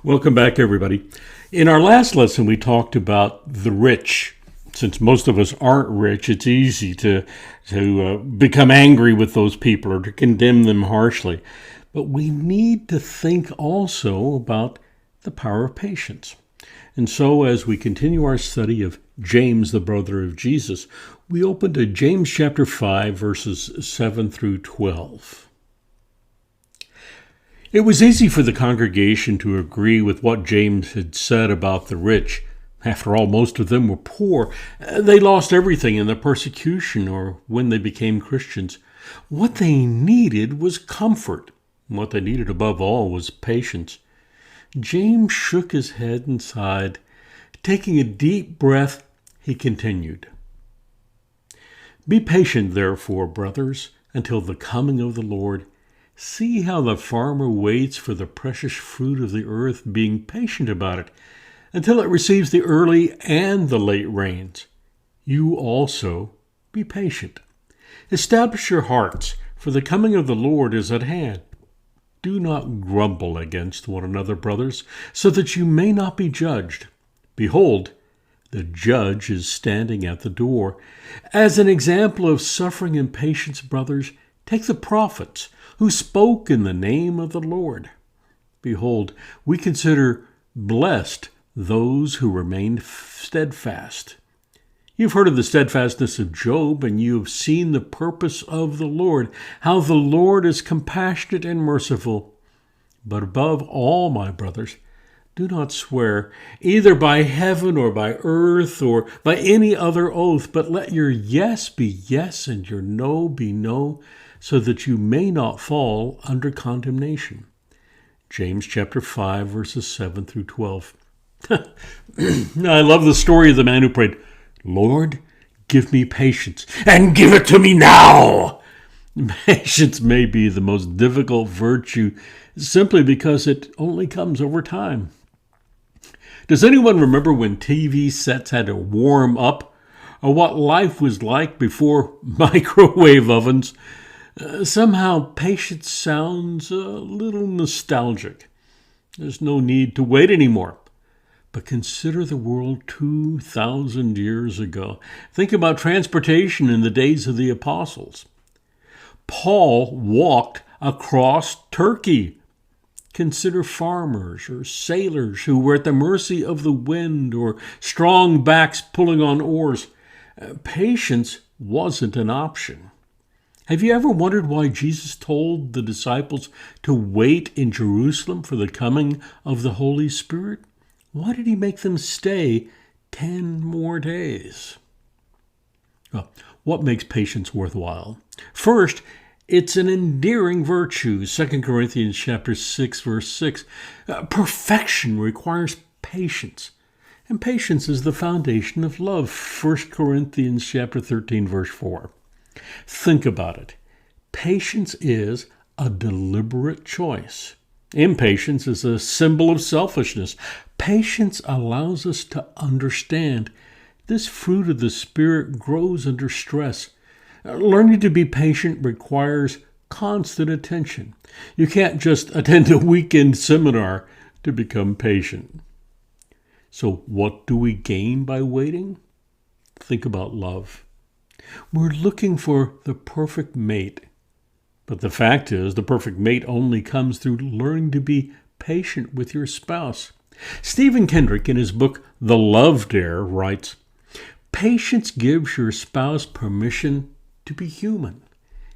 Welcome back, everybody. In our last lesson, we talked about the rich. Since most of us aren't rich, it's easy to become angry with those people or to condemn them harshly. But we need to think also about the power of patience. And so as we continue our study of James, the brother of Jesus, we open to James chapter 5, verses 7 through 12. It was easy for the congregation to agree with what James had said about the rich. After all, most of them were poor. They lost everything in the persecution or when they became Christians. What they needed was comfort. What they needed above all was patience. James shook his head and sighed. Taking a deep breath, he continued, "Be patient, therefore, brothers, until the coming of the Lord. See how the farmer waits for the precious fruit of the earth, being patient about it, until it receives the early and the late rains. You also be patient. Establish your hearts, for the coming of the Lord is at hand. Do not grumble against one another, brothers, so that you may not be judged. Behold, the judge is standing at the door. As an example of suffering and patience, brothers, take the prophets who spoke in the name of the Lord. Behold, we consider blessed those who remained steadfast. You've heard of the steadfastness of Job, and you have seen the purpose of the Lord, how the Lord is compassionate and merciful. But above all, my brothers, do not swear, either by heaven or by earth or by any other oath, but let your yes be yes and your no be no, so that you may not fall under condemnation." James chapter 5, verses 7 through 12. I love the story of the man who prayed, "Lord, give me patience, and give it to me now." Patience may be the most difficult virtue simply because it only comes over time. Does anyone remember when TV sets had to warm up, or what life was like before microwave ovens? Somehow patience sounds a little nostalgic. There's no need to wait anymore. But consider the world 2,000 years ago. Think about transportation in the days of the apostles. Paul walked across Turkey. Consider farmers or sailors who were at the mercy of the wind or strong backs pulling on oars. Patience wasn't an option. Have you ever wondered why Jesus told the disciples to wait in Jerusalem for the coming of the Holy Spirit? Why did he make them stay 10 more days? Well, what makes patience worthwhile? First, it's an endearing virtue. 2 Corinthians chapter 6, verse 6. Perfection requires patience, and patience is the foundation of love. 1 Corinthians chapter 13, verse 4. Think about it. Patience is a deliberate choice. Impatience is a symbol of selfishness. Patience allows us to understand this fruit of the Spirit grows under stress. Learning to be patient requires constant attention. You can't just attend a weekend seminar to become patient. So what do we gain by waiting? Think about love. We're looking for the perfect mate. But the fact is, the perfect mate only comes through learning to be patient with your spouse. Stephen Kendrick, in his book, The Love Dare, writes, "Patience gives your spouse permission to be human.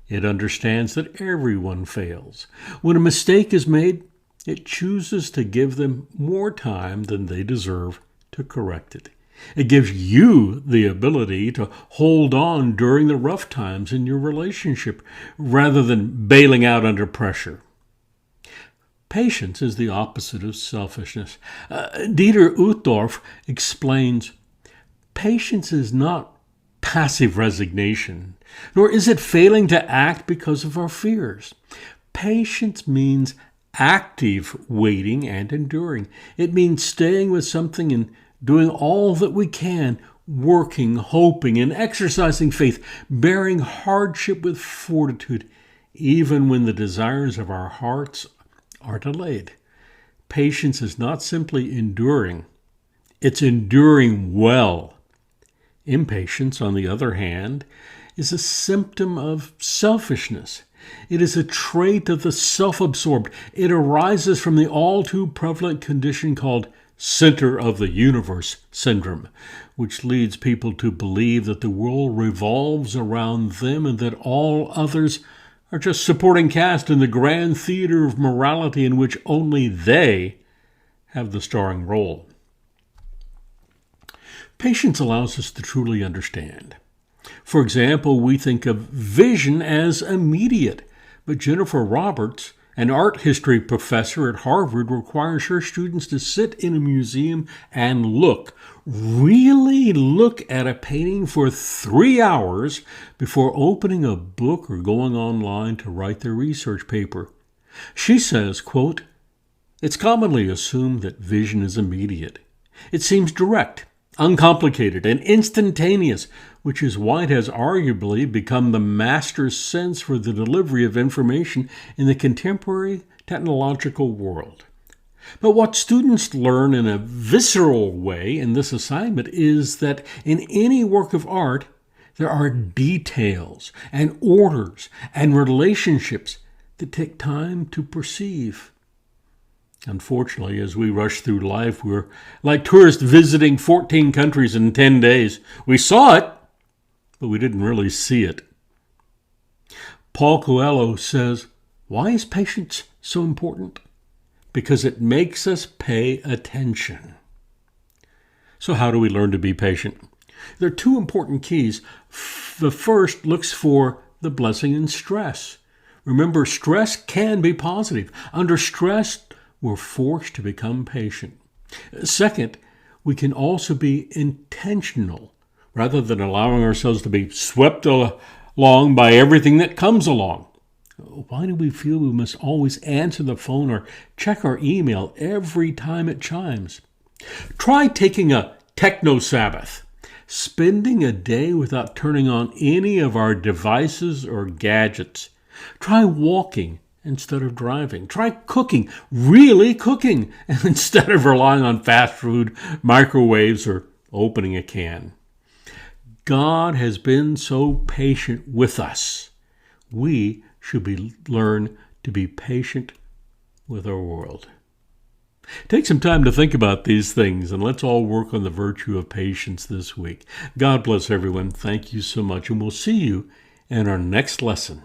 It understands that everyone fails. When a mistake is made, it chooses to give them more time than they deserve to correct it. It gives you the ability to hold on during the rough times in your relationship rather than bailing out under pressure." Patience is the opposite of selfishness. Dieter Uchtdorf explains, patience is not passive resignation, nor is it failing to act because of our fears. Patience means active waiting and enduring. It means staying with something and doing all that we can, working, hoping, and exercising faith, bearing hardship with fortitude, even when the desires of our hearts are delayed. Patience is not simply enduring, it's enduring well. Impatience, on the other hand, is a symptom of selfishness. It is a trait of the self-absorbed. It arises from the all-too prevalent condition called center of the universe syndrome, which leads people to believe that the world revolves around them and that all others are just supporting cast in the grand theater of morality in which only they have the starring role. Patience allows us to truly understand. For example, we think of vision as immediate, but Jennifer Roberts, an art history professor at Harvard, requires her students to sit in a museum and really look at a painting for 3 hours before opening a book or going online to write their research paper. She says, quote, "It's commonly assumed that vision is immediate. It seems direct, uncomplicated, and instantaneous, which is why it has arguably become the master sense for the delivery of information in the contemporary technological world. But what students learn in a visceral way in this assignment is that in any work of art, there are details and orders and relationships that take time to perceive. Unfortunately, as we rush through life, we're like tourists visiting 14 countries in 10 days. We saw it, but we didn't really see it." Paul Coelho says, "Why is patience so important? Because it makes us pay attention." So how do we learn to be patient? There are two important keys. The first looks for the blessing in stress. Remember, stress can be positive. Under stress, we're forced to become patient. Second, we can also be intentional rather than allowing ourselves to be swept along by everything that comes along. Why do we feel we must always answer the phone or check our email every time it chimes? Try taking a techno Sabbath, spending a day without turning on any of our devices or gadgets. Try walking instead of driving. Try cooking, really cooking, instead of relying on fast food, microwaves, or opening a can. God has been so patient with us. We should learn to be patient with our world. Take some time to think about these things, and let's all work on the virtue of patience this week. God bless everyone. Thank you so much, and we'll see you in our next lesson.